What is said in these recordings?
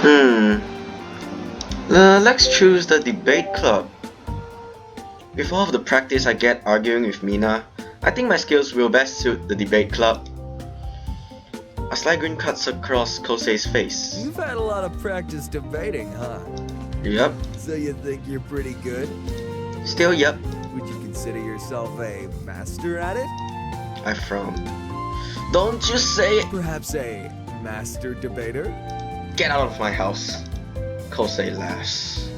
Hmm. Let's choose the debate club. With all of the practice I get arguing with Mina, I think my skills will best suit the debate club. A slight grin cuts across Kosei's face. You've had a lot of practice debating, huh? Yup. So you think you're pretty good? Still yup. Would you consider yourself a master at it? I frown. Don't you say it! Perhaps a master debater? Get out of my house. Kosei laughs.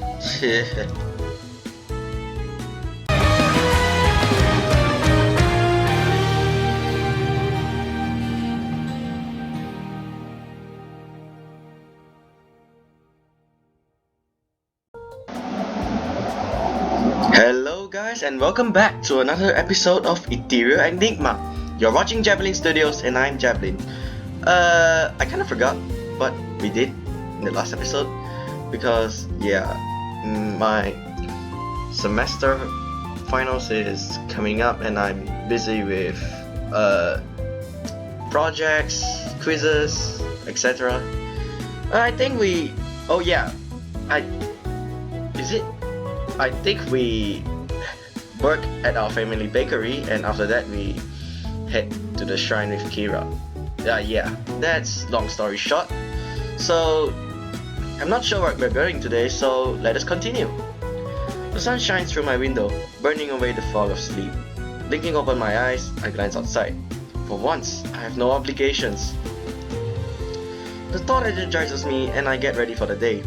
Hello guys and welcome back to another episode of Ethereal Enigma. You're watching Javelin Studios and I'm Javelin. I kinda forgot what we did in the last episode because my semester finals is coming up and I'm busy with projects, quizzes, etc. I think we I think we work at our family bakery and after that we head to the shrine with Kira. That's long story short. So I'm not sure where we're going today, so let us continue. The sun shines through my window, burning away the fog of sleep. Blinking open my eyes, I glance outside. For once, I have no obligations. The thought energizes me and I get ready for the day.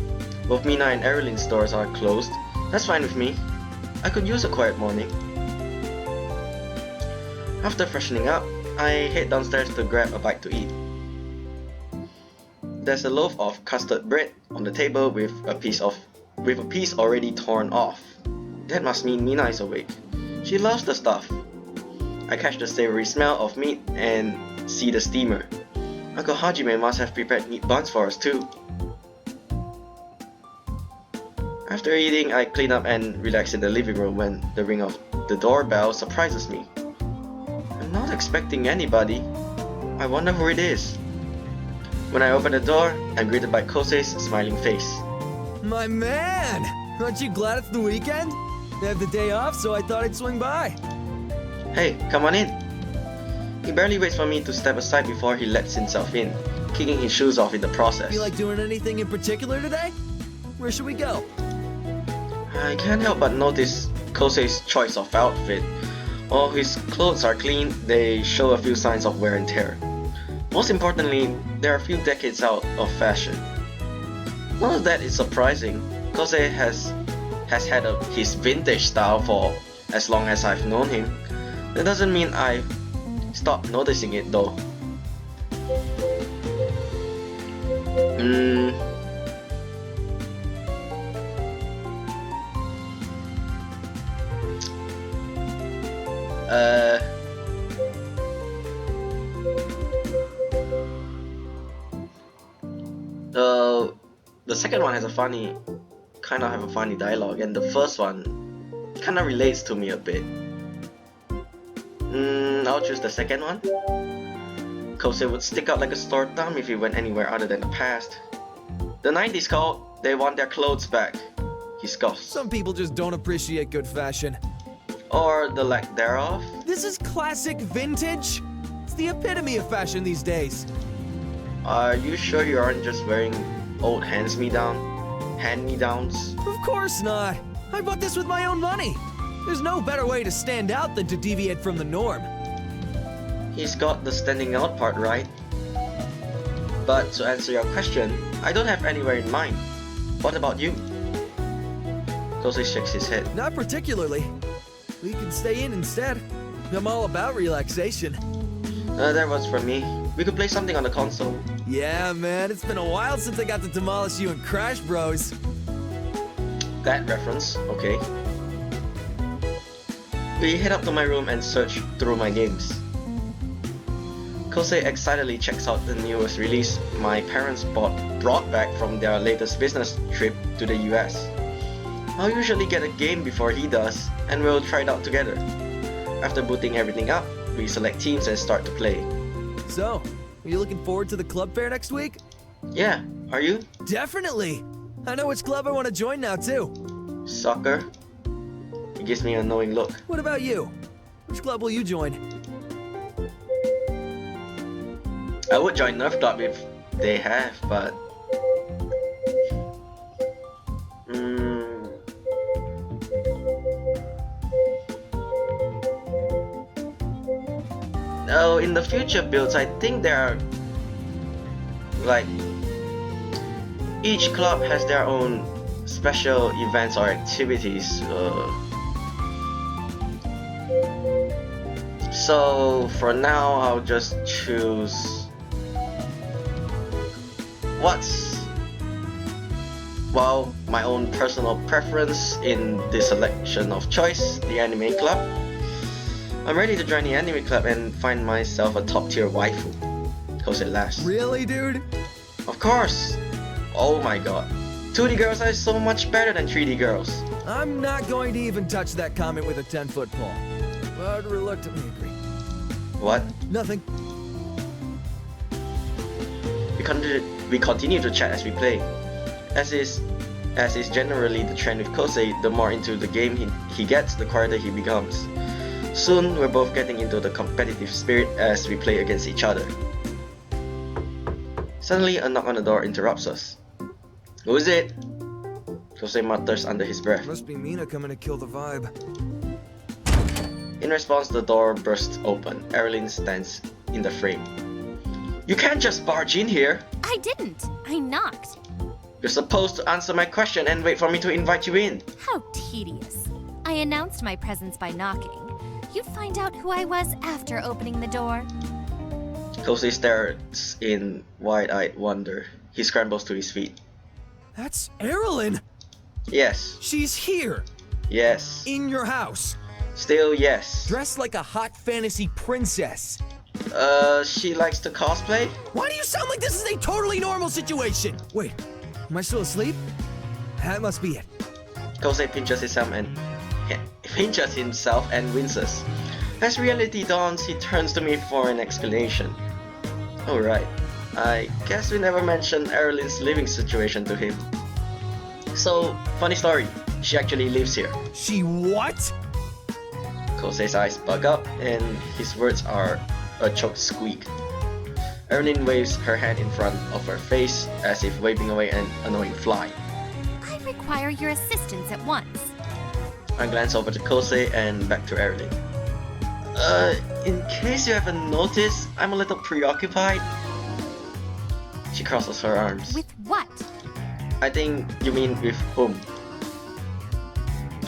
Both Mina and Erilynn's stores are closed. That's fine with me. I could use a quiet morning. After freshening up, I head downstairs to grab a bite to eat. There's a loaf of custard bread on the table with a piece already torn off. That must mean Mina is awake. She loves the stuff. I catch the savory smell of meat and see the steamer. Uncle Hajime must have prepared meat buns for us too. After eating, I clean up and relax in the living room when the ring of the doorbell surprises me. I'm not expecting anybody. I wonder who it is. When I open the door, I'm greeted by Kosei's smiling face. My man! Aren't you glad it's the weekend? I have the day off, so I thought I'd swing by. Hey, come on in. He barely waits for me to step aside before he lets himself in, kicking his shoes off in the process. You like doing anything in particular today? Where should we go? I can't help but notice Kosei's choice of outfit. While his clothes are clean, they show a few signs of wear and tear. Most importantly, they're a few decades out of fashion. None of that is surprising. Kosei has had his vintage style for as long as I've known him. That doesn't mean I've stopped noticing it though. The second one has a funny dialogue, and the first one kinda relates to me a bit. I'll choose the second one. Kosei would stick out like a sore thumb if he went anywhere other than the past. The 90s called, they want their clothes back. He scoffs. Some people just don't appreciate good fashion. Or the lack thereof. This is classic vintage. It's the epitome of fashion these days. Are you sure you aren't just wearing old hand-me-downs? Of course not. I bought this with my own money. There's no better way to stand out than to deviate from the norm. He's got the standing out part right. But to answer your question, I don't have anywhere in mind. What about you? Kosei shakes his head. Not particularly. We can stay in instead. I'm all about relaxation. That was for me. We could play something on the console. Yeah, man, it's been a while since I got to demolish you in Crash Bros. That reference, okay. We head up to my room and search through my games. Kosei excitedly checks out the newest release my parents brought back from their latest business trip to the US. I'll usually get a game before he does, and we'll try it out together. After booting everything up, we select teams and start to play. So, are you looking forward to the club fair next week? Yeah, are you? Definitely. I know which club I want to join now, too. Soccer? He gives me a knowing look. What about you? Which club will you join? I would join Nerf Club if they have, but... Oh, in the future builds, I think there are... like... each club has their own special events or activities. So for now, I'll just choose what's my own personal preference in the selection of choice, the anime club. I'm ready to join the anime club and find myself a top tier waifu. Cause it lasts. Really, dude? Of course. Oh my god. 2D girls are so much better than 3D girls. I'm not going to even touch that comment with a 10-foot pole, but reluctantly agree. What? Nothing. We continue to chat as we play. As is generally the trend with Kosei, the more into the game he gets, the quieter he becomes. Soon, we're both getting into the competitive spirit as we play against each other. Suddenly, a knock on the door interrupts us. Who is it? Kosei mutters under his breath. Must be Mina coming to kill the vibe. In response, the door bursts open. Erilynn stands in the frame. You can't just barge in here! I didn't. I knocked. You're supposed to answer my question and wait for me to invite you in. How tedious. I announced my presence by knocking. You'd find out who I was after opening the door. Kosei stares in wide-eyed wonder. He scrambles to his feet. That's Erilynn! Yes. She's here! Yes. In your house! Still yes. Dressed like a hot fantasy princess. She likes to cosplay? Why do you sound like this is a totally normal situation? Wait, am I still asleep? That must be it. Kosei pinches himself and winces. As reality dawns, he turns to me for an explanation. Alright, I guess we never mentioned Erilynn's living situation to him. So, funny story, she actually lives here. She what? Kosei's eyes bug up and his words are a choked squeak. Erilynn waves her hand in front of her face as if waving away an annoying fly. I require your assistance at once. I glance over to Kosei and back to Erilynn. In case you haven't noticed, I'm a little preoccupied. She crosses her arms. With what? I think you mean with whom?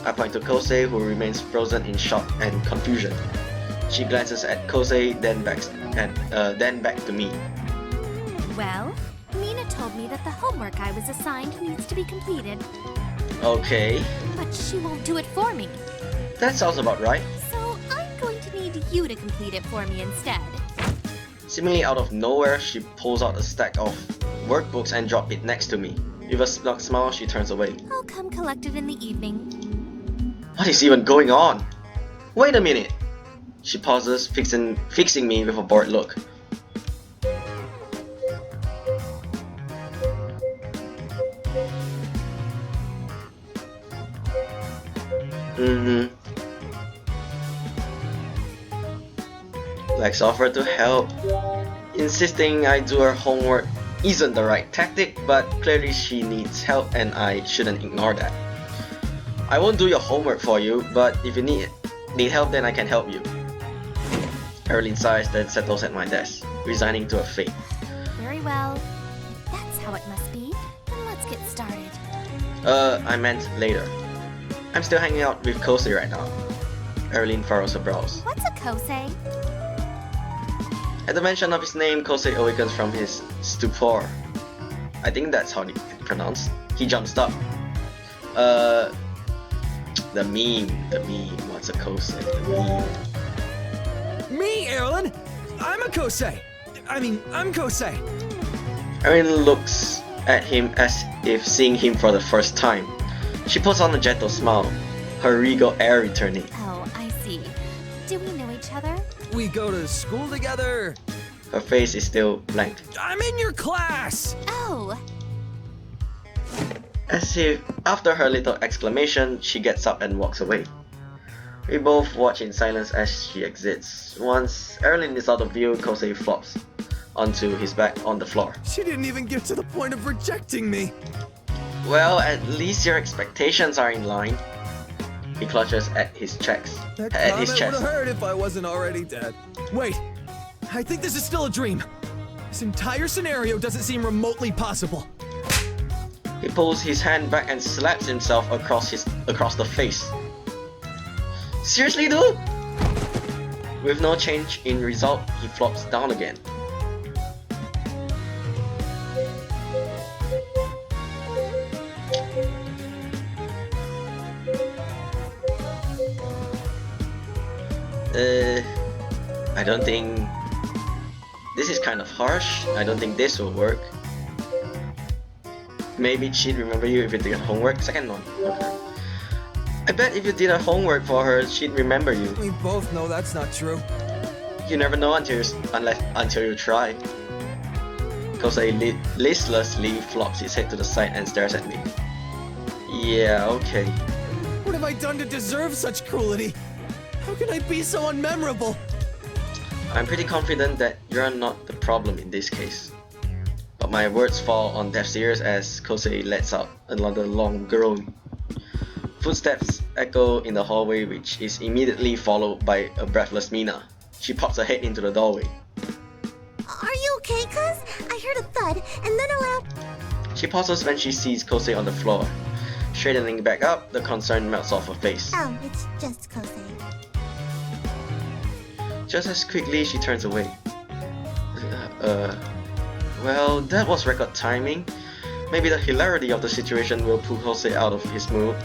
I point to Kosei, who remains frozen in shock and confusion. She glances at Kosei, then back to me. Well, Mina told me that the homework I was assigned needs to be completed. Okay. But she won't do it for me. That sounds about right. So I'm going to need you to complete it for me instead. Seemingly out of nowhere, she pulls out a stack of workbooks and drops it next to me. With a snug smile, she turns away. I'll come collect it in the evening. What is even going on? Wait a minute! She pauses, fixing me with a bored look. Lex offered to help. Insisting I do her homework isn't the right tactic, but clearly she needs help and I shouldn't ignore that. I won't do your homework for you, but if you need help, then I can help you. Erilynn sighs, then settles at my desk, resigning to her fate. Very well. That's how it must be. Then let's get started. I meant later. I'm still hanging out with Kosei right now. Erilynn furrows her brows. What's a kosei? At the mention of his name, Kosei awakens from his stupor. I think that's how it's pronounced. He jumps up. The meme. What's a Kosei? The meme. Me, Erilynn! I'm Kosei! Erilynn looks at him as if seeing him for the first time. She puts on a gentle smile, her regal air returning. Oh, I see. Do we know each other? We go to school together, Her face is still blank. I'm in your class! Oh, As if after her little exclamation, she gets up and walks away. We both watch in silence as she exits. Once Erilynn is out of view, Kosei flops onto his back on the floor. She didn't even get to the point of rejecting me. Well, at least your expectations are in line. He clutches at his chest. That At comment his would chest. have hurt if I wasn't already dead. Wait, I think this is still a dream. This entire scenario doesn't seem remotely possible. He pulls his hand back and slaps himself across the face. Seriously, dude? With no change in result, he flops down again. I don't think this is kind of harsh. I don't think this will work. Maybe she'd remember you if you did homework. Second one. Okay. I bet if you did her homework for her, she'd remember you. We both know that's not true. You never know until you try. Kosei listlessly flops his head to the side and stares at me. Yeah, okay. What have I done to deserve such cruelty? How can I be so unmemorable? I'm pretty confident that you're not the problem in this case. But my words fall on deaf ears as Kosei lets out another long groan. Footsteps echo in the hallway, which is immediately followed by a breathless Mina. She pops her head into the doorway. Are you okay, cuz? I heard a thud, and then a loud... She pauses when she sees Kosei on the floor. Straightening back up, the concern melts off her face. Oh, it's just Kosei. Just as quickly, she turns away. Well, that was record timing. Maybe the hilarity of the situation will pull Kosei out of his mood.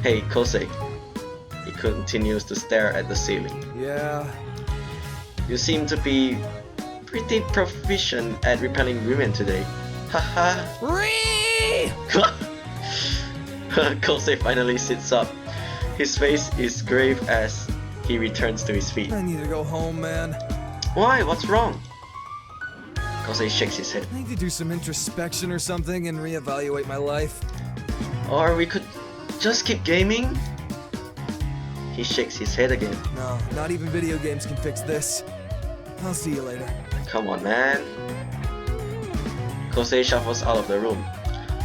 Hey, Kosei. He continues to stare at the ceiling. Yeah. You seem to be pretty proficient at repelling women today. Haha. Ree! Kosei finally sits up. His face is grave as he returns to his feet. I need to go home, man. Why? What's wrong? Kosei shakes his head. I need to do some introspection or something and reevaluate my life. Or we could just keep gaming? He shakes his head again. No, not even video games can fix this. I'll see you later. Come on, man. Kosei shuffles out of the room.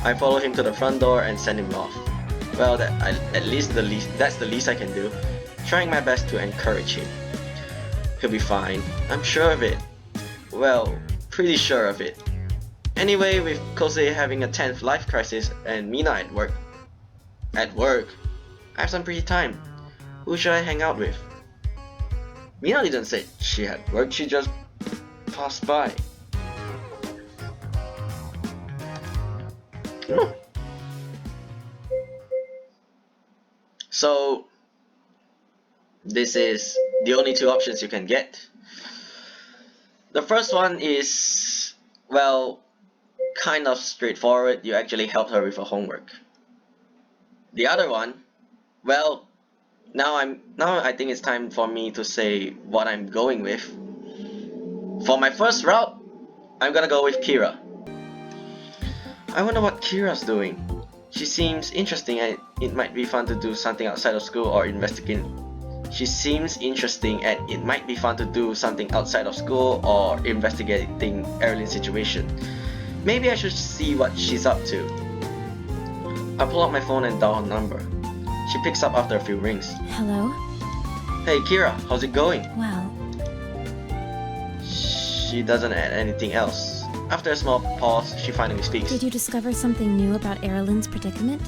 I follow him to the front door and send him off. Well, that's the least I can do. Trying my best to encourage him. He'll be fine. I'm sure of it. Well, pretty sure of it. Anyway, with Kosei having a 10th life crisis and Mina at work, I have some free time. Who should I hang out with? Mina didn't say she had work, she just passed by. So, this is the only two options you can get. The first one is, well, kind of straightforward. You actually helped her with her homework. The other one, well, now I think it's time for me to say what I'm going with. For my first route, I'm gonna go with Kira. I wonder what Kira's doing. She seems interesting and it might be fun to do something outside of school or investigating. She seems interesting and it might be fun to do something outside of school or investigating Erilynn's situation. Maybe I should see what she's up to. I pull out my phone and dial her number. She picks up after a few rings. Hello? Hey Kira, how's it going? Well, She doesn't add anything else. After a small pause, she finally speaks. did you discover something new about Erilynn's predicament?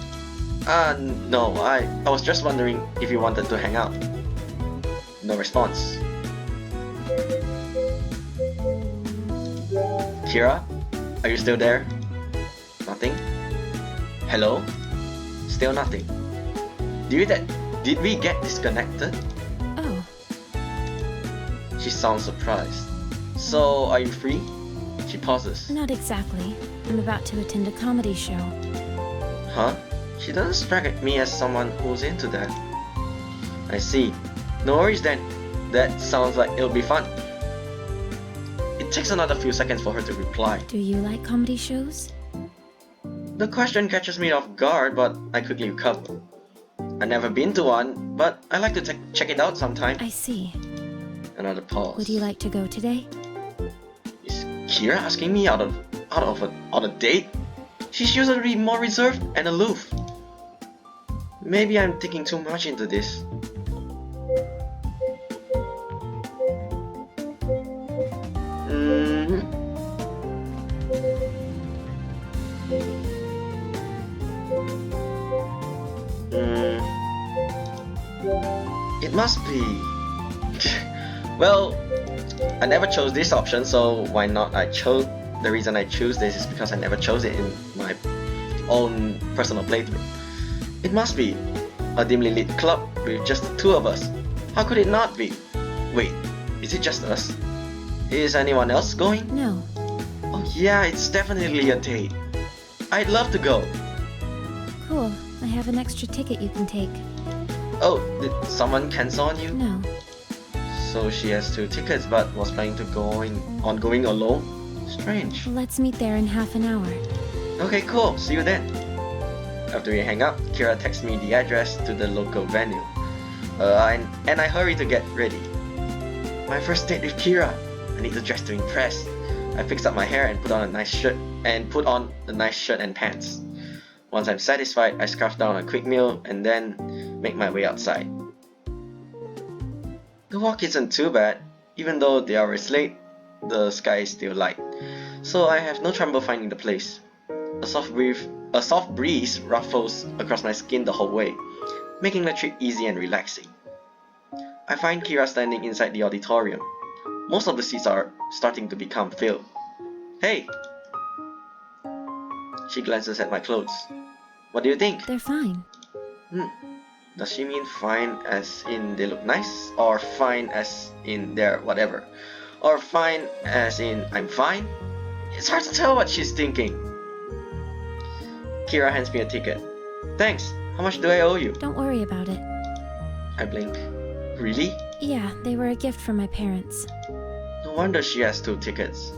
No, I was just wondering if you wanted to hang out. No response. Kira, are you still there? Nothing? Hello? Still nothing. Did we get disconnected? Oh, She sounds surprised. So, are you free? She pauses. not exactly. I'm about to attend a comedy show. Huh? She doesn't strike me as someone who's into that. I see. No worries then. That sounds like it'll be fun. It takes another few seconds for her to reply. Do you like comedy shows? The question catches me off guard, but I quickly recover. I've never been to one, but I like to check it out sometime. I see. Another pause. Would you like to go today? Is Kira asking me on a date? She's usually more reserved and aloof. Maybe I'm thinking too much into this. It must be. Well, I never chose this option, so why not? The reason I choose this is because I never chose it in my own personal playthrough. It must be a dimly lit club with just the two of us. How could it not be? Wait, is it just us? Is anyone else going? No. Oh yeah, it's definitely a date. I'd love to go. Cool. I have an extra ticket you can take. Oh, did someone cancel on you? No. So she has 2 tickets but was planning to going alone? Strange. Let's meet there in half an hour. Okay, cool. See you then. After we hang up, Kira texts me the address to the local venue. And I hurry to get ready. My first date with Kira. I need to dress to impress. I fix up my hair and put on a nice shirt and pants. Once I'm satisfied, I scarf down a quick meal and then make my way outside. The walk isn't too bad. Even though the hour is late, the sky is still light, so I have no trouble finding the place. A soft breeze ruffles across my skin the whole way, making the trip easy and relaxing. I find Kira standing inside the auditorium. Most of the seats are starting to become filled. Hey! She glances at my clothes. What do you think? They're fine. Does she mean fine as in they look nice? Or fine as in they're whatever? Or fine as in I'm fine? It's hard to tell what she's thinking. Kira hands me a ticket. Thanks. How much do I owe you? Don't worry about it. I blink. Really? Yeah, they were a gift from my parents. No wonder she has 2 tickets.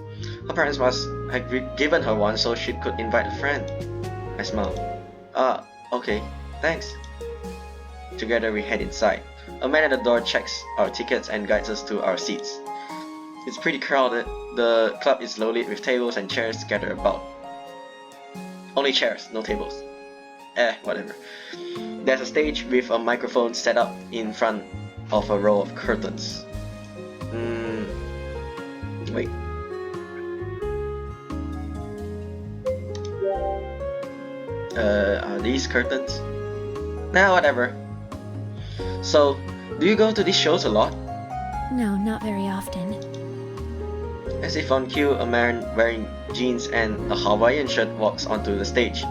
Her parents must have given her one so she could invite a friend. I smile. Okay. Thanks. Together we head inside. A man at the door checks our tickets and guides us to our seats. It's pretty crowded. The club is low lit with tables and chairs scattered about. Only chairs, no tables. Whatever. There's a stage with a microphone set up in front of a row of curtains. Wait. Are these curtains? Nah, whatever. So, do you go to these shows a lot? No, not very often. As if on cue, a man wearing jeans and a Hawaiian shirt walks onto the stage.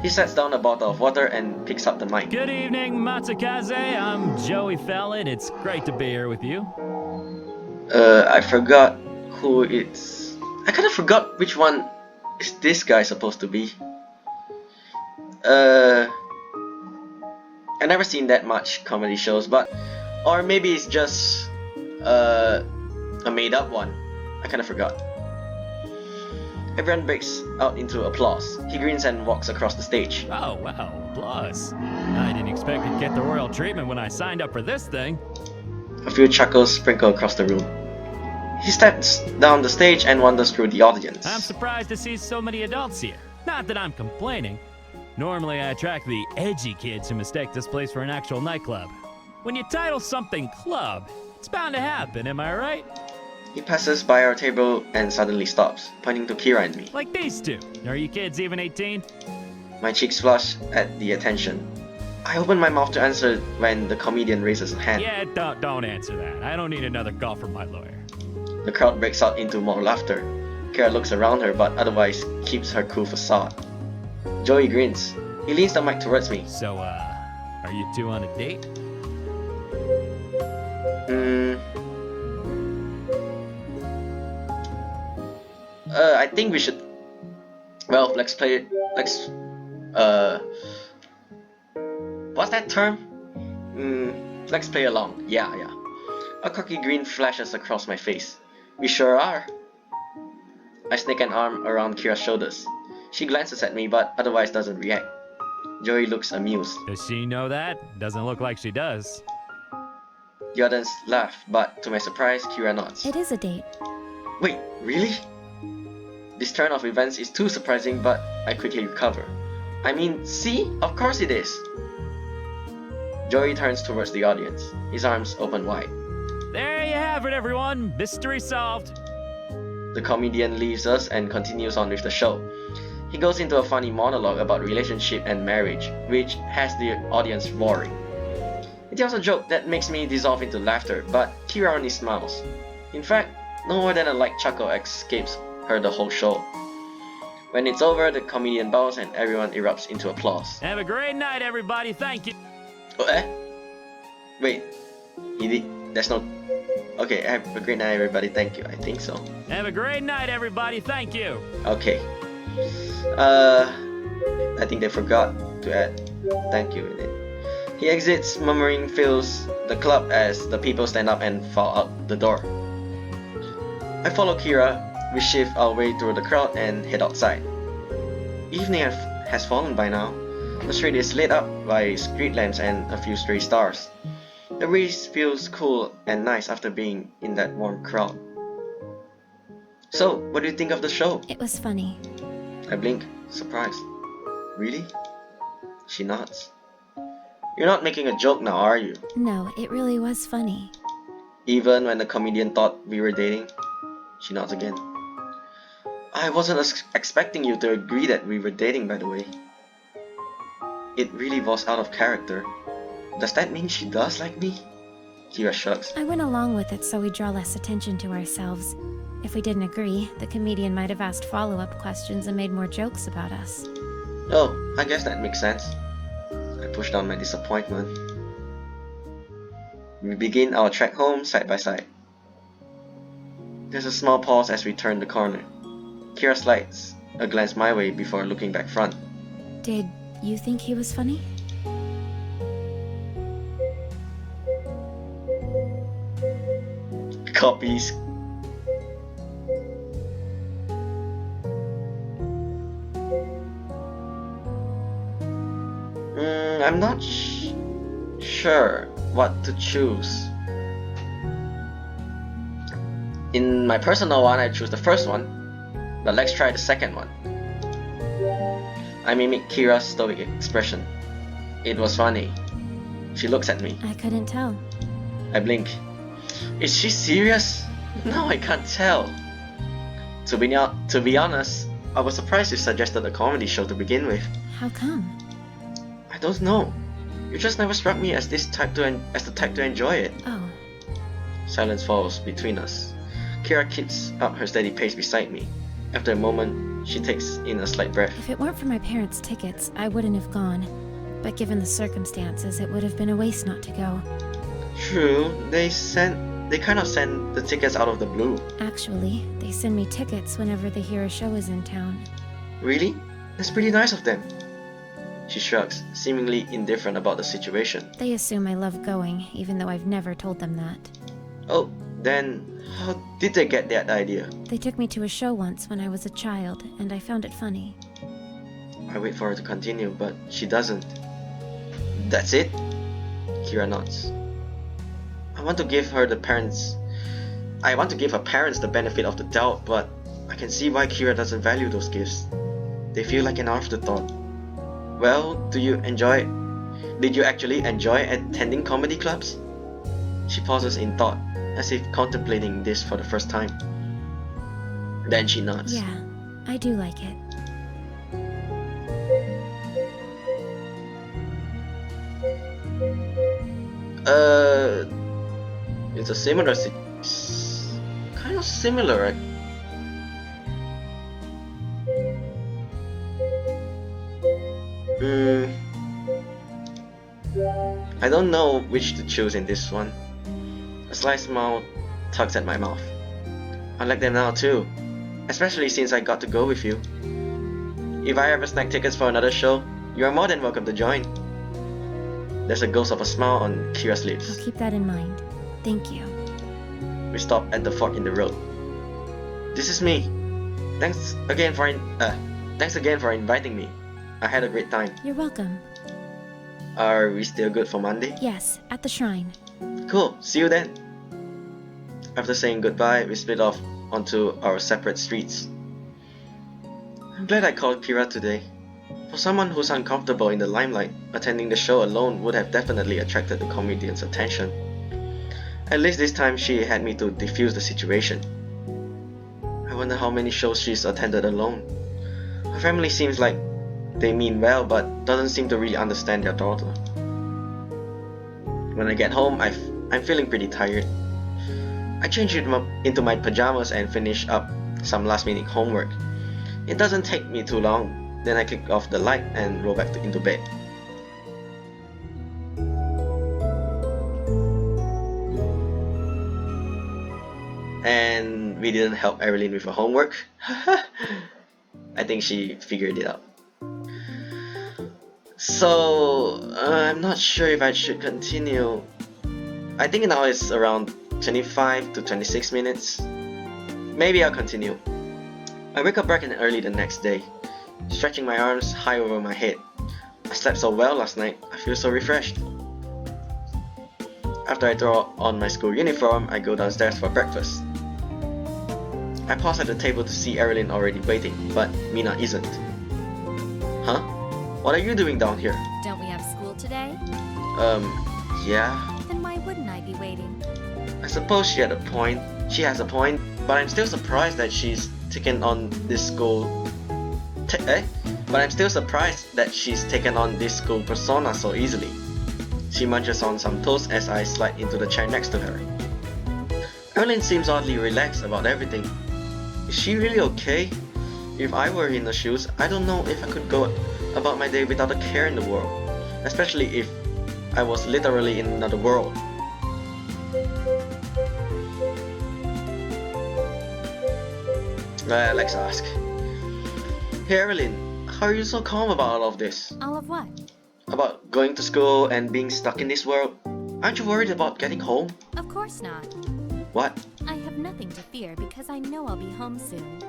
He sets down a bottle of water and picks up the mic. Good evening, Matsukaze. I'm Joey Fallon. It's great to be here with you. I forgot who it's... I kind of forgot which one is this guy supposed to be. I've never seen that much comedy shows, but... Or maybe it's just... a made-up one. I kind of forgot. Everyone breaks out into applause. He grins and walks across the stage. Oh, wow, applause. I didn't expect to get the royal treatment when I signed up for this thing. A few chuckles sprinkle across the room. He steps down the stage and wanders through the audience. I'm surprised to see so many adults here. Not that I'm complaining. Normally I attract the edgy kids who mistake this place for an actual nightclub. When you title something club, it's bound to happen, am I right? He passes by our table and suddenly stops, pointing to Kira and me. Like these two. Are you kids even 18? My cheeks flush at the attention. I open my mouth to answer when the comedian raises a hand. Yeah, don't answer that. I don't need another call from my lawyer. The crowd breaks out into more laughter. Kira looks around her but otherwise keeps her cool facade. Joey grins. He leans the mic towards me. So, are you two on a date? I think we should... Well, let's play it... Let's... What's that term? Let's play along. Yeah. A cocky grin flashes across my face. We sure are. I sneak an arm around Kira's shoulders. She glances at me but otherwise doesn't react. Joey looks amused. Does she know that? Doesn't look like she does. The others laugh, but to my surprise, Kira nods. It is a date. Wait, really? This turn of events is too surprising, but I quickly recover. I mean, see? Of course it is! Joey turns towards the audience, his arms open wide. There you have it, everyone. Mystery solved. The comedian leaves us and continues on with the show. He goes into a funny monologue about relationship and marriage, which has the audience roaring. He tells a joke that makes me dissolve into laughter, but Kira only smiles. In fact, no more than a light chuckle escapes her the whole show. When it's over, the comedian bows and everyone erupts into applause. Have a great night, everybody. Thank you. Oh, Wait, he did. There's no. Okay, have a great night, everybody. Thank you. I think so. Have a great night, everybody. Thank you. Okay. I think they forgot to add thank you in it. He exits, murmuring fills the club as the people stand up and fall out the door. I follow Kira. We shift our way through the crowd and head outside. Evening has fallen by now. The street is lit up by street lamps and a few stray stars. The breeze feels cool and nice after being in that warm crowd. So, what do you think of the show? It was funny. I blink, surprised. Really? She nods. You're not making a joke now, are you? No, it really was funny. Even when the comedian thought we were dating? She nods again. I wasn't expecting you to agree that we were dating, by the way. It really was out of character. Does that mean she does like me? Kira shrugs. I went along with it so we draw less attention to ourselves. If we didn't agree, the comedian might have asked follow-up questions and made more jokes about us. Oh, I guess that makes sense. I push down my disappointment. We begin our trek home side by side. There's a small pause as we turn the corner. Kira slides a glance my way before looking back front. Did you think he was funny? Copies. I'm not sure what to choose. In my personal one, I choose the first one, but let's try the second one. I mimic Kira's stoic expression. It was funny. She looks at me. I couldn't tell. I blink. Is she serious? No, I can't tell. To be honest, I was surprised you suggested a comedy show to begin with. How come? I don't know. You just never struck me as the type to enjoy it. Oh. Silence falls between us. Kira keeps up her steady pace beside me. After a moment, she takes in a slight breath. If it weren't for my parents' tickets, I wouldn't have gone. But given the circumstances, it would have been a waste not to go. True, they kind of send the tickets out of the blue. Actually, they send me tickets whenever they hear a show is in town. Really? That's pretty nice of them. She shrugs, seemingly indifferent about the situation. They assume I love going, even though I've never told them that. Oh, then how did they get that idea? They took me to a show once when I was a child, and I found it funny. I wait for her to continue, but she doesn't. That's it? Kira nods. I want to give her parents the benefit of the doubt, but I can see why Kira doesn't value those gifts. They feel like an afterthought. Well, did you actually enjoy attending comedy clubs? She pauses in thought, as if contemplating this for the first time. Then she nods. Yeah, I do like it. It's a similar kind of similar, right? I don't know which to choose in this one. A slight smile tugs at my mouth. I like them now too, especially since I got to go with you. If I ever snag tickets for another show, you are more than welcome to join. There's a ghost of a smile on Kira's lips. I'll keep that in mind. Thank you. We stop at the fork in the road. This is me. Thanks again for inviting me. I had a great time. You're welcome. Are we still good for Monday? Yes, at the shrine. Cool, see you then. After saying goodbye, we split off onto our separate streets. I'm glad I called Kira today. For someone who's uncomfortable in the limelight, attending the show alone would have definitely attracted the comedian's attention. At least this time she had me to defuse the situation. I wonder how many shows she's attended alone. Her family seems like they mean well, but doesn't seem to really understand their daughter. When I get home, I'm feeling pretty tired. I change into my pajamas and finish up some last-minute homework. It doesn't take me too long. Then I click off the light and roll back into bed. And we didn't help Erilynn with her homework. I think she figured it out. So, I'm not sure if I should continue. I think now it's around 25 to 26 minutes. Maybe I'll continue. I wake up bright and early the next day, stretching my arms high over my head. I slept so well last night, I feel so refreshed. After I throw on my school uniform, I go downstairs for breakfast. I pause at the table to see Erilynn already waiting, but Mina isn't. Huh? What are you doing down here? Don't we have school today? Yeah. Then why wouldn't I be waiting? I suppose she has a point, but I'm still surprised that she's taken on this school persona so easily. She munches on some toast as I slide into the chair next to her. Erilynn seems oddly relaxed about everything. Is she really okay? If I were in her shoes, I don't know if I could go about my day without a care in the world, especially if I was literally in another world. Let's ask. Hey Erilynn, how are you so calm about all of this? All of what? About going to school and being stuck in this world? Aren't you worried about getting home? Of course not. What? I have nothing to fear because I know I'll be home soon.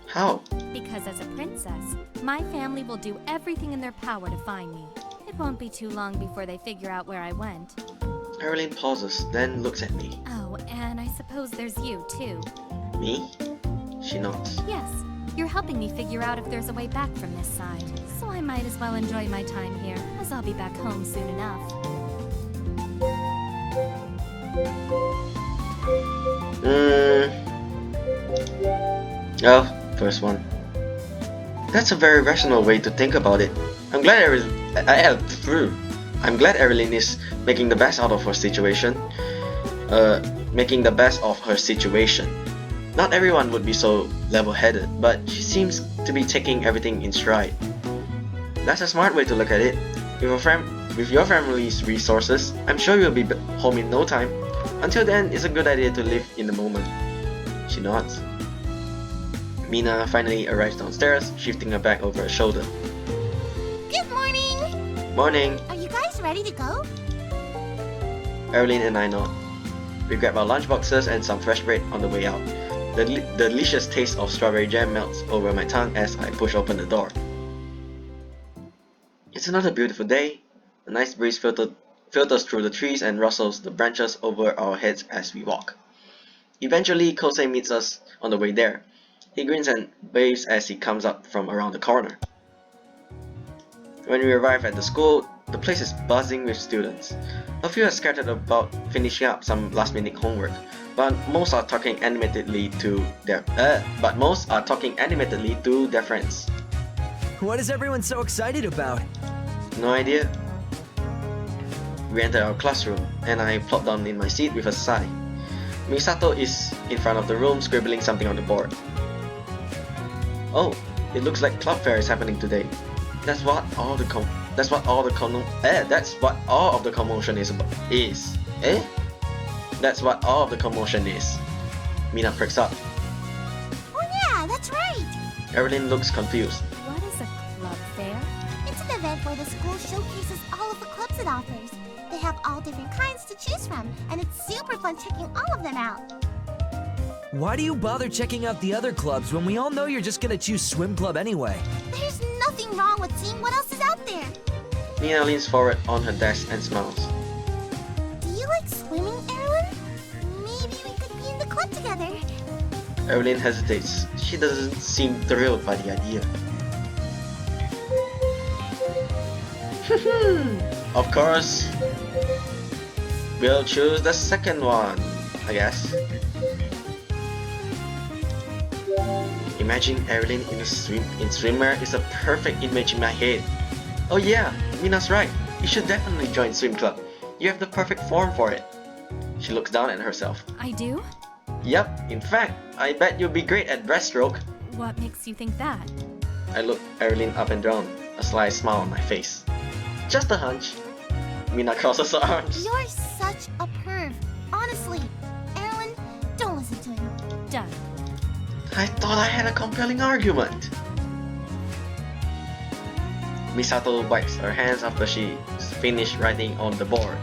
How? Because as a princess, my family will do everything in their power to find me. It won't be too long before they figure out where I went. Erilynn pauses, then looks at me. Oh, and I suppose there's you, too. Me? She nods. Yes, you're helping me figure out if there's a way back from this side. So I might as well enjoy my time here, as I'll be back home soon enough. Oh, first one. That's a very rational way to think about it. I'm glad Erilynn is making the best out of her situation. Not everyone would be so level-headed, but she seems to be taking everything in stride. That's a smart way to look at it. With your family's resources, I'm sure you'll be home in no time. Until then, it's a good idea to live in the moment. She nods. Mina finally arrives downstairs, shifting her bag over her shoulder. Good morning! Morning! Are you guys ready to go? Erilynn and I nod. We grab our lunchboxes and some fresh bread on the way out. The delicious taste of strawberry jam melts over my tongue as I push open the door. It's another beautiful day. A nice breeze filters through the trees and rustles the branches over our heads as we walk. Eventually, Kosei meets us on the way there. He grins and waves as he comes up from around the corner. When we arrive at the school, the place is buzzing with students. A few are scattered about finishing up some last-minute homework, but most are talking animatedly to their friends. What is everyone so excited about? No idea. We enter our classroom, and I plop down in my seat with a sigh. Misato is in front of the room scribbling something on the board. Oh, it looks like club fair is happening today. That's what all of the commotion is. Mina perks up. Oh yeah, that's right! Erilynn looks confused. What is a club fair? It's an event where the school showcases all of the clubs it offers. They have all different kinds to choose from, and it's super fun checking all of them out. Why do you bother checking out the other clubs when we all know you're just gonna choose swim club anyway? There's nothing wrong with seeing what else is out there. Mina leans forward on her desk and smiles. Do you like swimming, Erilynn? Maybe we could be in the club together. Erilynn hesitates. She doesn't seem thrilled by the idea. Of course, we'll choose the second one, I guess. Imagine Erilynn in swimmer is a perfect image in my head. Oh yeah, Mina's right. You should definitely join swim club. You have the perfect form for it. She looks down at herself. I do? Yep, in fact, I bet you'll be great at breaststroke. What makes you think that? I look Erilynn up and down, a sly smile on my face. Just a hunch. Mina crosses her arms. You're such a perv. Honestly, Erilynn, don't listen to him. Done. I thought I had a compelling argument. Misato wipes her hands after she's finished writing on the board.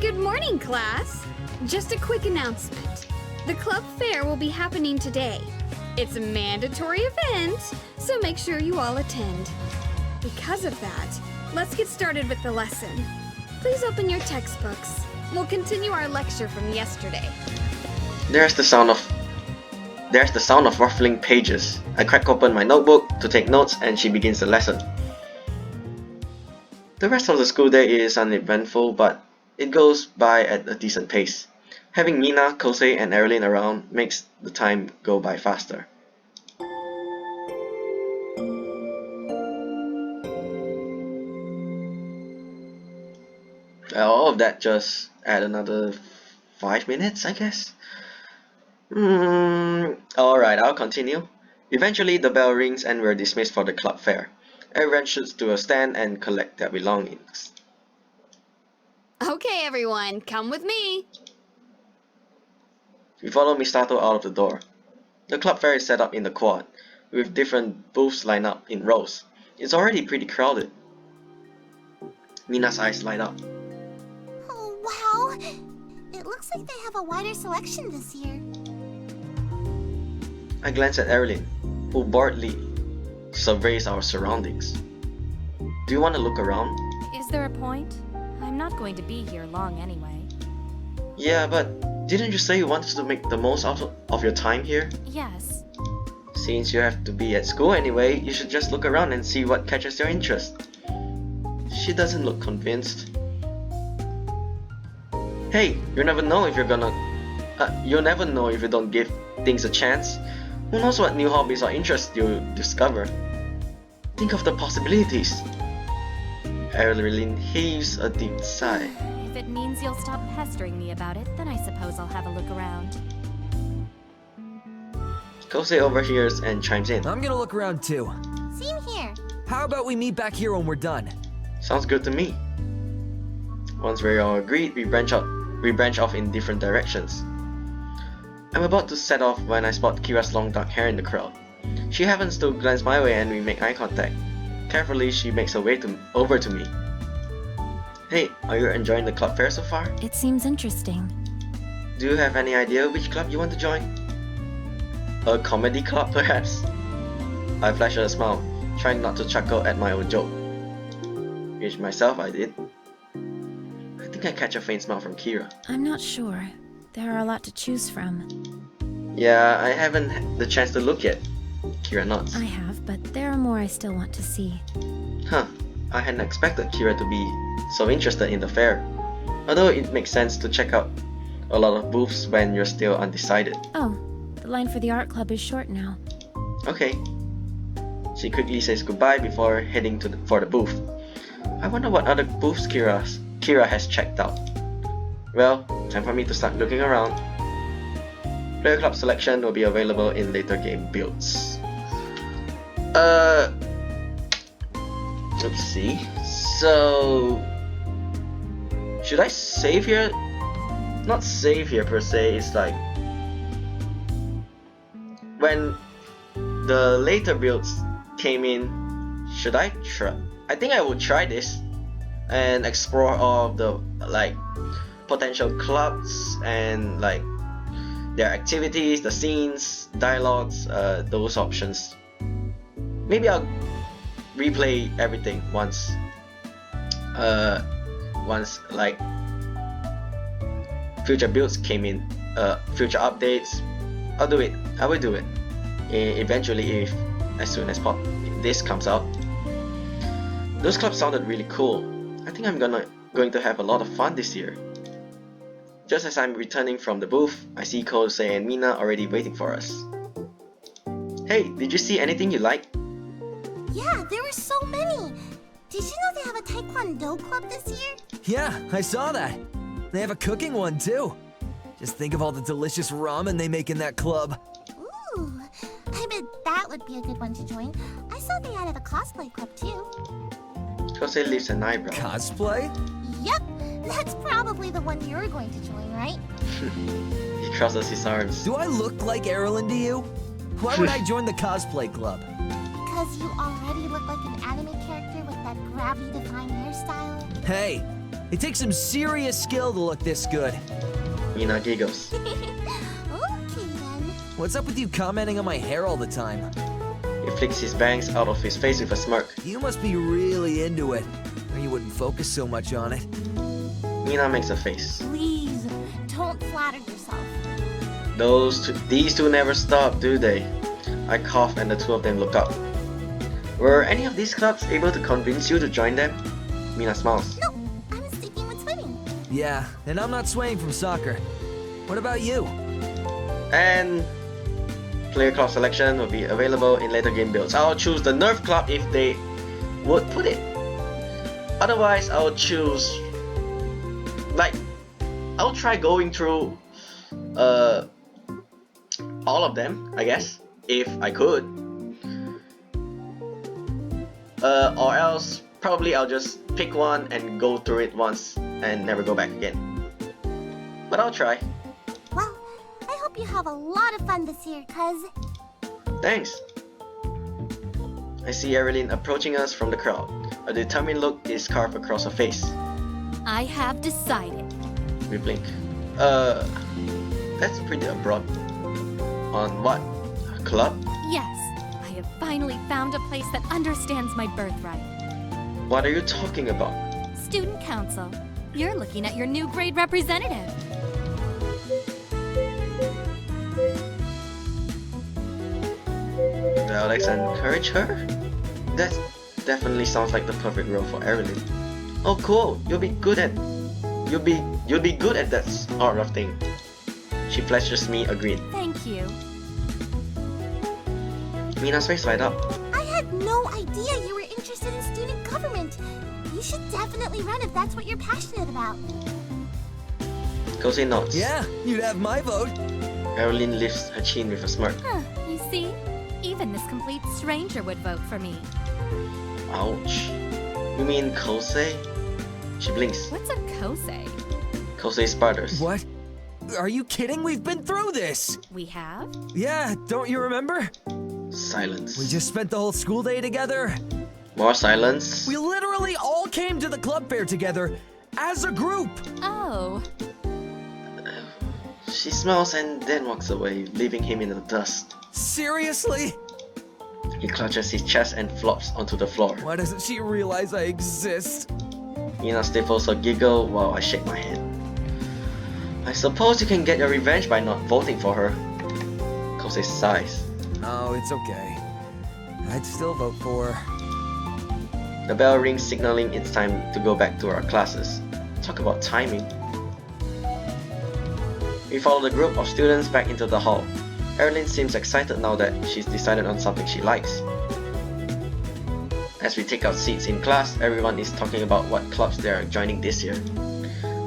Good morning, class. Just a quick announcement. The club fair will be happening today. It's a mandatory event, so make sure you all attend. Because of that, let's get started with the lesson. Please open your textbooks. We'll continue our lecture from yesterday. There's the sound of ruffling pages. I crack open my notebook to take notes and she begins the lesson. The rest of the school day is uneventful, but it goes by at a decent pace. Having Mina, Kosei, and Erilynn around makes the time go by faster. All of that just add another 5 minutes, I guess. Alright, I'll continue. Eventually, the bell rings and we're dismissed for the club fair. Everyone shoots to a stand and collect their belongings. Okay, everyone, come with me. We follow Misato out of the door. The club fair is set up in the quad, with different booths lined up in rows. It's already pretty crowded. Mina's eyes light up. Oh, wow. It looks like they have a wider selection this year. I glance at Erilynn, who boredly surveys our surroundings. Do you want to look around? Is there a point? I'm not going to be here long anyway. Yeah, but didn't you say you wanted to make the most out of your time here? Yes. Since you have to be at school anyway, you should just look around and see what catches your interest. She doesn't look convinced. Hey, you never know if you'll never know if you don't give things a chance. Who knows what new hobbies or interests you'll discover? Think of the possibilities. Erilynn heaves a deep sigh. If it means you'll stop pestering me about it, then I suppose I'll have a look around. Kosei overhears and chimes in. I'm gonna look around too. Same here. How about we meet back here when we're done? Sounds good to me. Once we're all agreed, we branch off in different directions. I'm about to set off when I spot Kira's long dark hair in the crowd. She happens to glance my way and we make eye contact. Carefully, she makes her way over to me. Hey, are you enjoying the club fair so far? It seems interesting. Do you have any idea which club you want to join? A comedy club, perhaps? I flash her a smile, trying not to chuckle at my own joke. Which myself I did. I think I catch a faint smile from Kira. I'm not sure. There are a lot to choose from. Yeah, I haven't had the chance to look yet. Kira nods. I have, but there are more I still want to see. Huh, I hadn't expected Kira to be so interested in the fair. Although it makes sense to check out a lot of booths when you're still undecided. Oh, the line for the art club is short now. Okay. She quickly says goodbye before heading for the booth. I wonder what other booths Kira has checked out. Well, time for me to start looking around. Player club selection will be available in later game builds. Let's see. So, should I save here? Not save here per se. It's like when the later builds came in. Should I try? I think I would try this and explore all of the potential clubs and their activities, the scenes, dialogues, those options. Maybe I'll replay everything once. Once like future builds came in, future updates. I'll do it. I will do it. Eventually, if as soon as this comes out. Those clubs sounded really cool. I think I'm going to have a lot of fun this year. Just as I'm returning from the booth, I see Kosei and Mina already waiting for us. Hey, did you see anything you like? Yeah, there were so many. Did you know they have a Taekwondo club this year? Yeah, I saw that. They have a cooking one too. Just think of all the delicious ramen they make in that club. Ooh, I bet that would be a good one to join. I saw they added a cosplay club too. Kosei lifts an eyebrow. Cosplay? Yep, that's probably the one you're going to join, right? He crosses his arms. Do I look like Erilynn to you? Why would I join the cosplay club? Because you already look like an anime character with that gravity-defying hairstyle. Hey, it takes some serious skill to look this good. Mina giggles. Okay then. What's up with you commenting on my hair all the time? He flicks his bangs out of his face with a smirk. You must be really into it, or you wouldn't focus so much on it. Mina makes a face. Please, don't flatter yourself. These two never stop, do they? I cough and the two of them look up. Were any of these clubs able to convince you to join them? Mina smiles. No, I'm sticking with swimming. Yeah, and I'm not swaying from soccer. What about you? And player club selection will be available in later game builds. I'll choose the Nerf club if they would put it. Otherwise, I'll choose I'll try going through all of them, I guess, if I could. Or else probably I'll just pick one and go through it once and never go back again. But I'll try. Well, I hope you have a lot of fun this year, cuz. Thanks. I see Erilynn approaching us from the crowd. A determined look is carved across her face. I have decided. We blink. That's pretty abrupt. On what? A club? Yes, I have finally found a place that understands my birthright. What are you talking about? Student council. You're looking at your new grade representative. Well, let's encourage her? That definitely sounds like the perfect role for Erilynn. Oh cool, you'll be good at that sort of thing. She flashes me a grin. Thank you. Mina's face light up. I had no idea you were interested in student government. You should definitely run if that's what you're passionate about. Kosei nods. Yeah, you'd have my vote. Erilynn lifts her chin with a smirk. Huh, you see? Even this complete stranger would vote for me. Ouch. You mean Kosei? She blinks. What's a kosei? Kosei sputters. What? Are you kidding? We've been through this! We have? Yeah, don't you remember? Silence. We just spent the whole school day together. More silence. We literally all came to the club fair together as a group. Oh. She smiles and then walks away, leaving him in the dust. Seriously? He clutches his chest and flops onto the floor. Why doesn't she realize I exist? Mina stifles a giggle while I shake my head. I suppose you can get your revenge by not voting for her. Kosei sighs. Oh, it's okay. I'd still vote for her. The bell rings, signaling it's time to go back to our classes. Talk about timing. We follow the group of students back into the hall. Erilynn seems excited now that she's decided on something she likes. As we take our seats in class, everyone is talking about what clubs they are joining this year.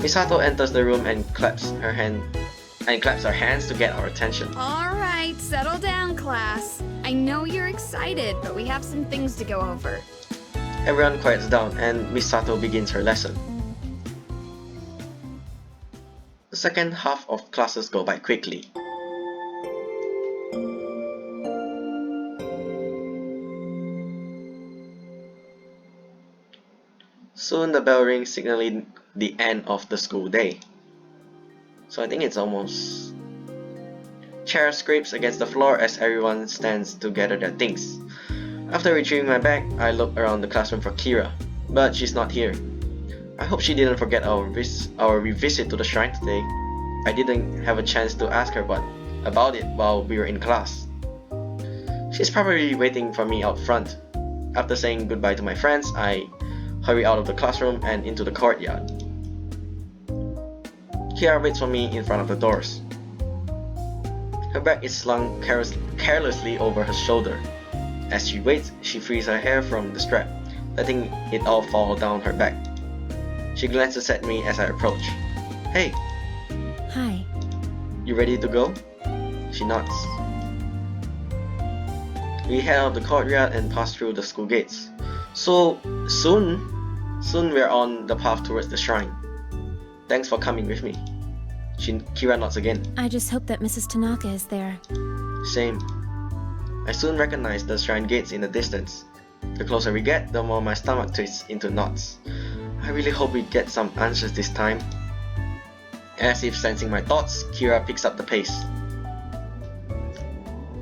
Misato enters the room and claps her hands to get our attention. All right, settle down, class. I know you're excited, but we have some things to go over. Everyone quiets down and Misato begins her lesson. The second half of classes go by quickly. Soon the bell rings, signaling the end of the school day. So I think it's almost chair scrapes against the floor as everyone stands to gather their things. After retrieving my bag, I look around the classroom for Kira, but she's not here. I hope she didn't forget our revisit to the shrine today. I didn't have a chance to ask her about it while we were in class. She's probably waiting for me out front. After saying goodbye to my friends, I hurry out of the classroom and into the courtyard. Kira waits for me in front of the doors. Her bag is slung carelessly over her shoulder. As she waits, she frees her hair from the strap, letting it all fall down her back. She glances at me as I approach. Hey! Hi. You ready to go? She nods. We head out of the courtyard and pass through the school gates. So, soon we're on the path towards the shrine. Thanks for coming with me. Kira nods again. I just hope that Mrs. Tanaka is there. Same. I soon recognize the shrine gates in the distance. The closer we get, the more my stomach twists into knots. I really hope we get some answers this time. As if sensing my thoughts, Kira picks up the pace.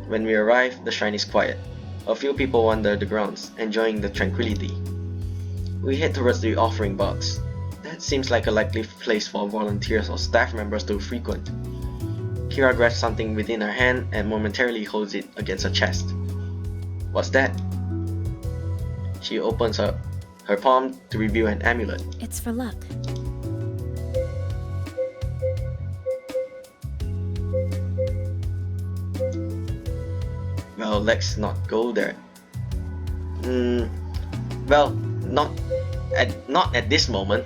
When we arrive, the shrine is quiet. A few people wander the grounds, enjoying the tranquility. We head towards the offering box. That seems like a likely place for volunteers or staff members to frequent. Kira grabs something within her hand and momentarily holds it against her chest. What's that? She opens her palm to reveal an amulet. It's for luck. Well, let's not go there. Well, not at this moment.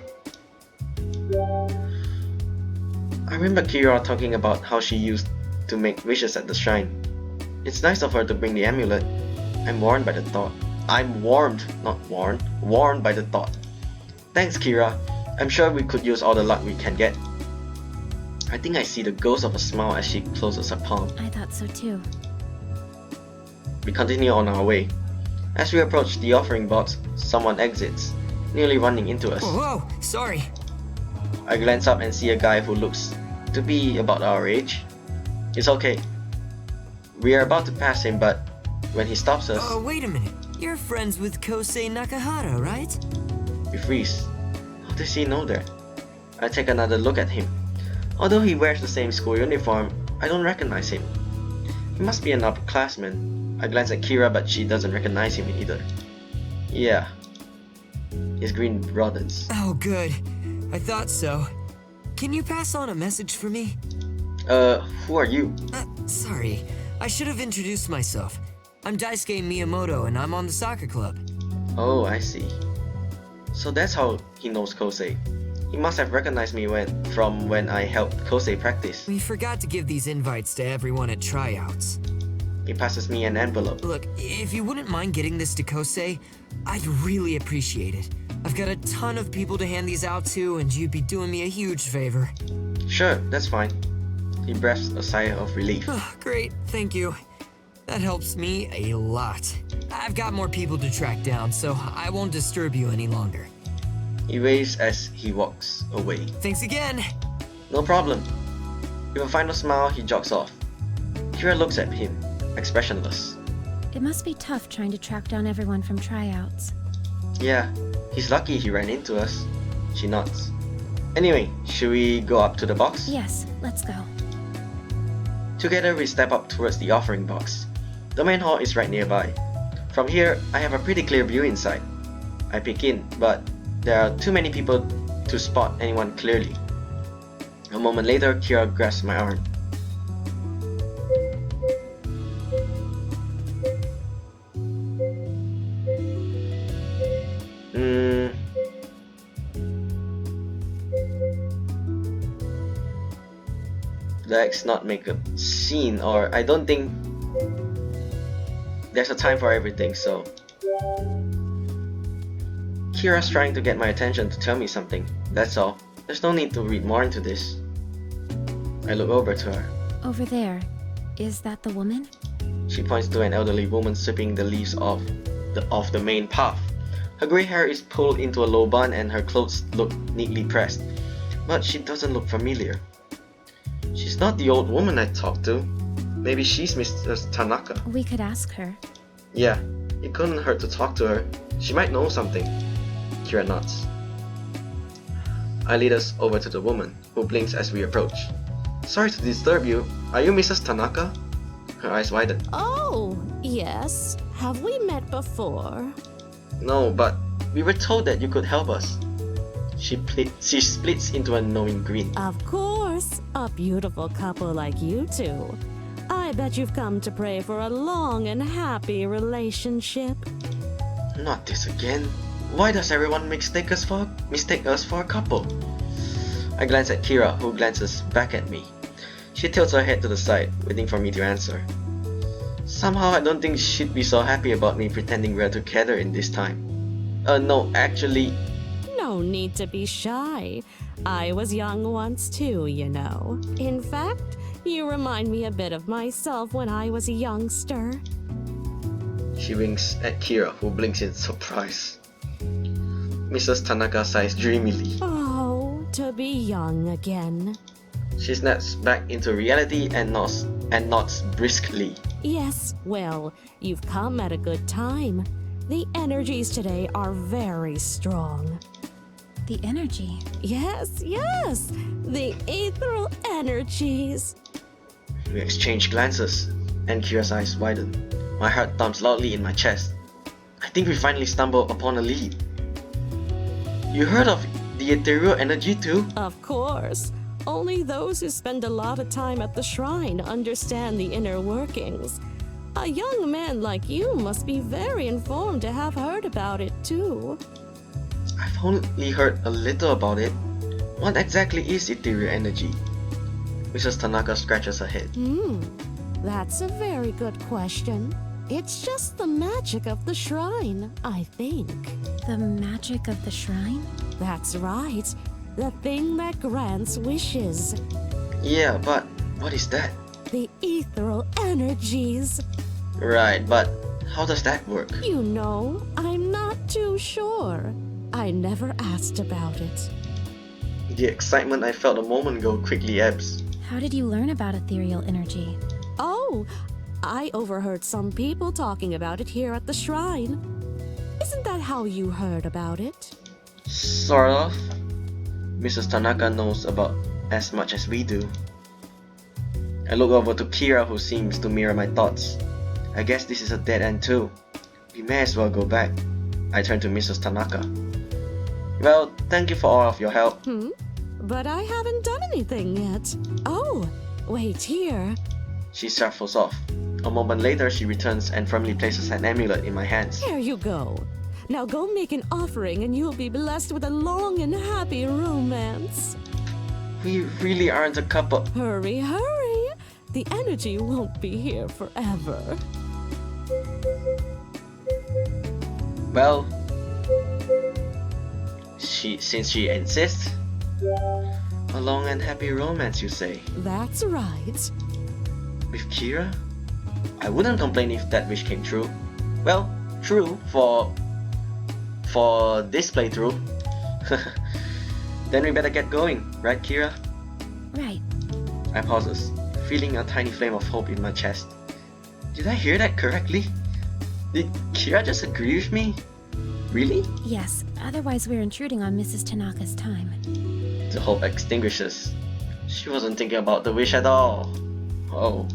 I remember Kira talking about how she used to make wishes at the shrine. It's nice of her to bring the amulet. I'm warmed by the thought. Warmed by the thought. Thanks, Kira. I'm sure we could use all the luck we can get. I think I see the ghost of a smile as she closes her palm. I thought so too. We continue on our way. As we approach the offering box, someone exits, nearly running into us. Whoa, sorry. I glance up and see a guy who looks to be about our age. It's okay. We are about to pass him, but when he stops us, Oh, wait a minute. You're friends with Kosei Nakahara, right? we freeze. How does he know that? I take another look at him. Although he wears the same school uniform, I don't recognize him. He must be an upperclassman. I glance at Kira, but she doesn't recognize him either. Yeah. His grin broadens. Oh, good. I thought so. Can you pass on a message for me? Who are you? Sorry. I should have introduced myself. I'm Daisuke Miyamoto, and I'm on the soccer club. Oh, I see. So that's how he knows Kosei. He must have recognized me from when I helped Kosei practice. We forgot to give these invites to everyone at tryouts. He passes me an envelope. Look, if you wouldn't mind getting this to Kosei, I'd really appreciate it. I've got a ton of people to hand these out to, and you'd be doing me a huge favor. Sure, that's fine. He breathes a sigh of relief. Great, thank you. That helps me a lot. I've got more people to track down, so I won't disturb you any longer. He waves as he walks away. Thanks again! No problem. With a final smile, he jogs off. Kira looks at him, expressionless. It must be tough trying to track down everyone from tryouts. Yeah, he's lucky he ran into us. She nods. Anyway, should we go up to the box? Yes, let's go. Together we step up towards the offering box. The main hall is right nearby. From here, I have a pretty clear view inside. I peek in, but there are too many people to spot anyone clearly. A moment later, Kira grabs my arm. Let's not make a scene, or I don't think there's a time for everything, so... Kira's trying to get my attention to tell me something, that's all. There's no need to read more into this. I look over to her. Over there. Is that the woman? She points to an elderly woman sweeping the leaves off the main path. Her grey hair is pulled into a low bun and her clothes look neatly pressed. But she doesn't look familiar. She's not the old woman I talked to. Maybe she's Mrs. Tanaka. We could ask her. Yeah, it couldn't hurt to talk to her. She might know something. Kira nods. I lead us over to the woman, who blinks as we approach. Sorry to disturb you. Are you Mrs. Tanaka? Her eyes widen. Oh, yes. Have we met before? No, but we were told that you could help us. She splits into a knowing grin. Of course. A beautiful couple like you two. I bet you've come to pray for a long and happy relationship. Not this again. Why does everyone mistake us for a couple? I glance at Kira, who glances back at me. She tilts her head to the side, waiting for me to answer. Somehow I don't think she'd be so happy about me pretending we're together in this time. No, actually... No need to be shy. I was young once too, you know. In fact, you remind me a bit of myself when I was a youngster. She winks at Kira, who blinks in surprise. Mrs. Tanaka sighs dreamily. Oh, to be young again. She snaps back into reality and nods briskly. Yes, well, you've come at a good time. The energies today are very strong. The energy. Yes, the ethereal energies. We exchange glances, and Kira's eyes widen. My heart thumps loudly in my chest. I think we finally stumbled upon a lead. You heard of the ethereal energy too? Of course. Only those who spend a lot of time at the shrine understand the inner workings. A young man like you must be very informed to have heard about it too. I've only heard a little about it. What exactly is ethereal energy? Mrs. Tanaka scratches her head. That's a very good question. It's just the magic of the shrine, I think. The magic of the shrine? That's right. The thing that grants wishes. Yeah, but what is that? The ethereal energies. Right, but how does that work? You know, I'm not too sure. I never asked about it. The excitement I felt a moment ago quickly ebbs. How did you learn about ethereal energy? Oh, I overheard some people talking about it here at the shrine. Isn't that how you heard about it? Sort of. Mrs. Tanaka knows about as much as we do. I look over to Kira, who seems to mirror my thoughts. I guess this is a dead end too. We may as well go back. I turn to Mrs. Tanaka. Well, thank you for all of your help. But I haven't done anything yet. Oh, wait here. She shuffles off. A moment later, she returns and firmly places an amulet in my hands. Here you go. Now go make an offering and you'll be blessed with a long and happy romance. We really aren't a couple. Hurry, hurry. The energy won't be here forever. Well, since she insists, a long and happy romance, you say? That's right. With Kira? I wouldn't complain if that wish came true. Well, true for this playthrough. Then we better get going, right, Kira? Right. I pauses, feeling a tiny flame of hope in my chest. Did I hear that correctly? Did Kira just agree with me? Really? Yes, otherwise we're intruding on Mrs. Tanaka's time. The hope extinguishes. She wasn't thinking about the wish at all. Oh.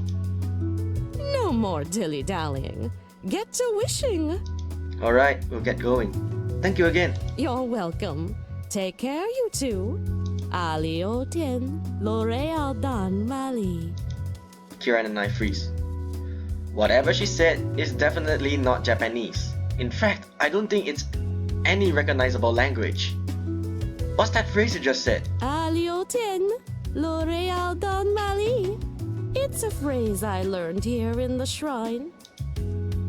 No more dilly-dallying. Get to wishing. Alright, we'll get going. Thank you again. You're welcome. Take care, you two. Ali o tien, L'Oreal dan Mali. Kira and I freeze. Whatever she said is definitely not Japanese. In fact, I don't think it's any recognizable language. What's that phrase you just said? Ali o tien, L'Oreal dan Mali. It's a phrase I learned here in the shrine.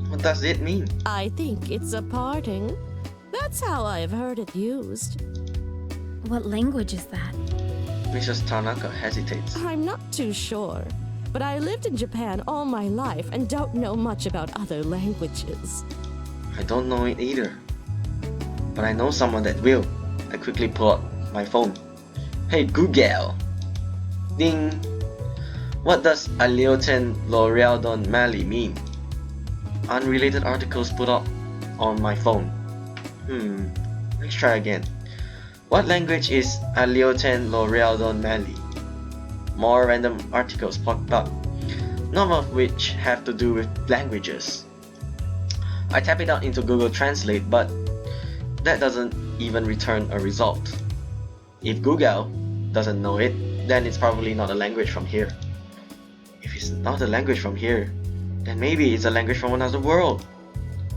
What does it mean? I think it's a parting. That's how I've heard it used. What language is that? Mrs. Tanaka hesitates. I'm not too sure, but I lived in Japan all my life and don't know much about other languages. I don't know it either. But I know someone that will. I quickly pull out my phone. Hey Google! Ding! What does Alioten L'Orealdon Mali mean? Unrelated articles put up on my phone. Let's try again. What language is Alioten L'Orealdon Mali? More random articles popped up, none of which have to do with languages. I tap it out into Google Translate, but that doesn't even return a result. If Google doesn't know it, then it's probably not a language from here. If it's not a language from here, then maybe it's a language from another world.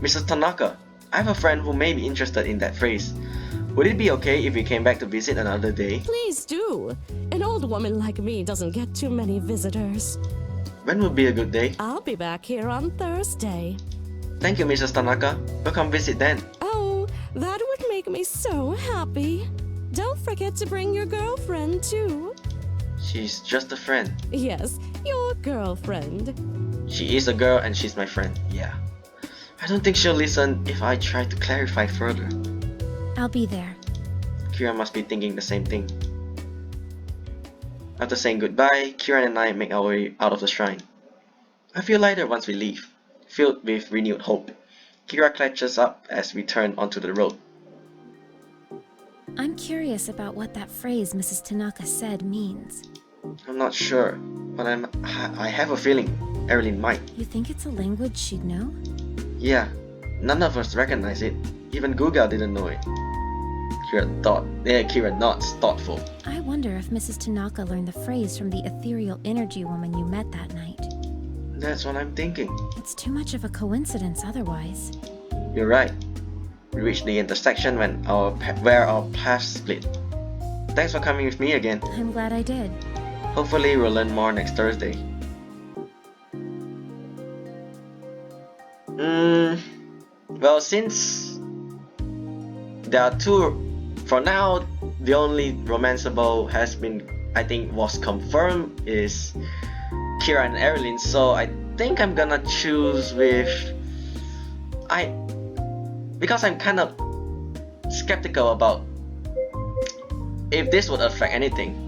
Mrs. Tanaka, I have a friend who may be interested in that phrase. Would it be okay if we came back to visit another day? Please do. An old woman like me doesn't get too many visitors. When would be a good day? I'll be back here on Thursday. Thank you, Mrs. Tanaka. We'll come visit then. Oh, that would make me so happy. Don't forget to bring your girlfriend, too. She's just a friend. Yes, your girlfriend. She is a girl and she's my friend, yeah. I don't think she'll listen if I try to clarify further. I'll be there. Kira must be thinking the same thing. After saying goodbye, Kira and I make our way out of the shrine. I feel lighter once we leave, filled with renewed hope. Kira clutches up as we turn onto the road. I'm curious about what that phrase Mrs. Tanaka said means. I'm not sure, but I have a feeling Erilynn might. You think it's a language she'd know? Yeah, none of us recognize it. Even Guga didn't know it. Kira nods, thoughtful. I wonder if Mrs. Tanaka learned the phrase from the ethereal energy woman you met that night. That's what I'm thinking. It's too much of a coincidence otherwise. You're right. We reached the intersection where our paths split. Thanks for coming with me again. I'm glad I did. Hopefully we'll learn more next Thursday. Well, since there are two, for now, the only romanceable was confirmed is Kira and Erilynn, so I think I'm gonna choose with because I'm kind of skeptical about if this would affect anything.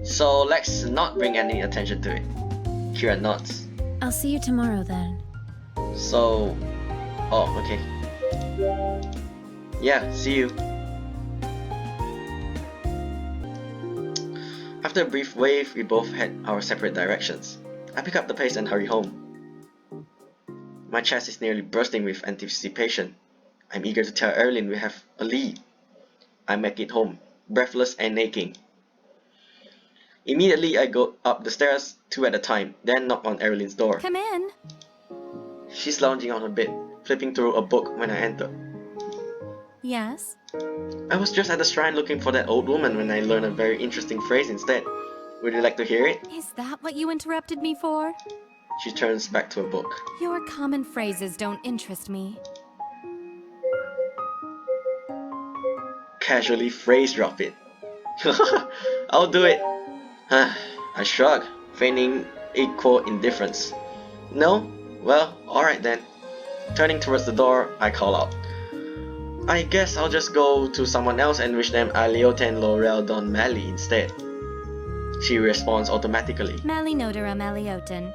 So let's not bring any attention to it. Kira nods. I'll see you tomorrow then. So, okay. Yeah, see you. After a brief wave, we both head our separate directions. I pick up the pace and hurry home. My chest is nearly bursting with anticipation. I'm eager to tell Erilynn we have a lead. I make it home, breathless and aching. Immediately I go up the stairs, two at a time, then knock on Erilynn's door. Come in. She's lounging on her bed, flipping through a book when I enter. Yes? I was just at the shrine looking for that old woman when I learned a very interesting phrase instead. Would you like to hear it? Is that what you interrupted me for? She turns back to a book. Your common phrases don't interest me. Casually phrase drop it. I'll do it. I shrug, feigning equal indifference. No? Well, alright then. Turning towards the door, I call out. I guess I'll just go to someone else and wish them Alioten L'Orealdon Mali instead. She responds automatically. Mali Nodera Malioten.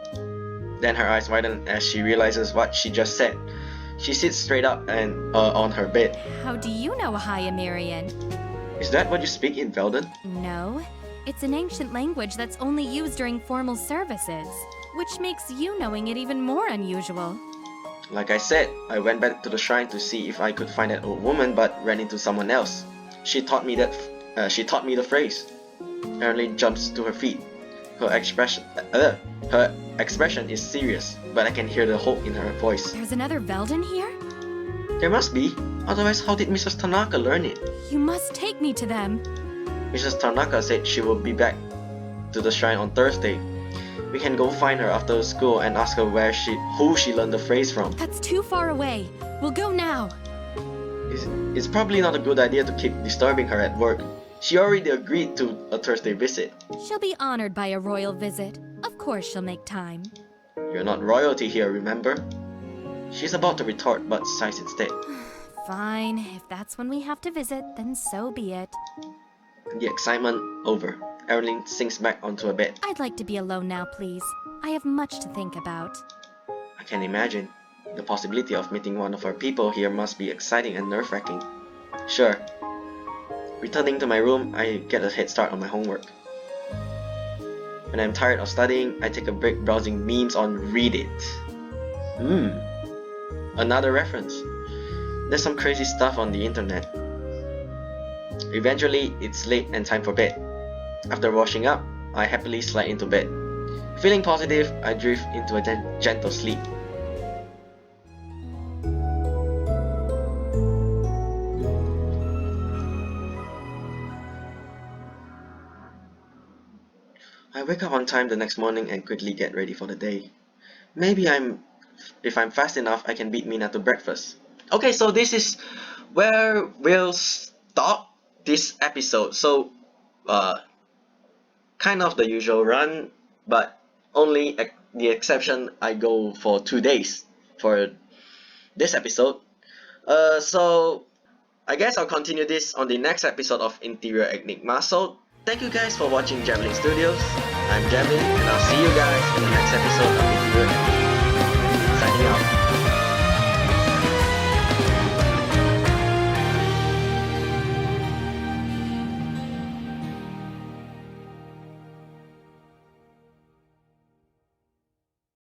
Then her eyes widen as she realizes what she just said. She sits straight up and on her bed. How do you know Hyamirian? Is that what you speak in Velden? No. It's an ancient language that's only used during formal services, which makes you knowing it even more unusual. Like I said, I went back to the shrine to see if I could find that old woman, but ran into someone else. She taught me the phrase. Erilynn jumps to her feet. Her expression is serious, but I can hear the hope in her voice. There's another Velden here? There must be. Otherwise, how did Mrs. Tanaka learn it? You must take me to them. Mrs. Tanaka said she will be back to the shrine on Thursday. We can go find her after school and ask her who she learned the phrase from. That's too far away. We'll go now. It's probably not a good idea to keep disturbing her at work. She already agreed to a Thursday visit. She'll be honored by a royal visit. Of course she'll make time. You're not royalty here, remember? She's about to retort, but sighs instead. Fine. If that's when we have to visit, then so be it. The excitement over. Erilynn sinks back onto a bed. I'd like to be alone now, please. I have much to think about. I can imagine. The possibility of meeting one of our people here must be exciting and nerve-wracking. Sure. Returning to my room, I get a head start on my homework. When I'm tired of studying, I take a break browsing memes on Reddit. Another reference. There's some crazy stuff on the internet. Eventually, it's late and time for bed. After washing up, I happily slide into bed. Feeling positive, I drift into a gentle sleep. I wake up on time the next morning and quickly get ready for the day. Maybe if I'm fast enough, I can beat Mina to breakfast. Okay, so this is where we'll stop this episode. So, kind of the usual run, but only the exception I go for 2 days for this episode. So I guess I'll continue this on the next episode of Ethereal Enigma. So thank you guys for watching Javelin Studios. I'm Javelin, and I'll see you guys in the next episode of Ethereal Enigma. Signing out.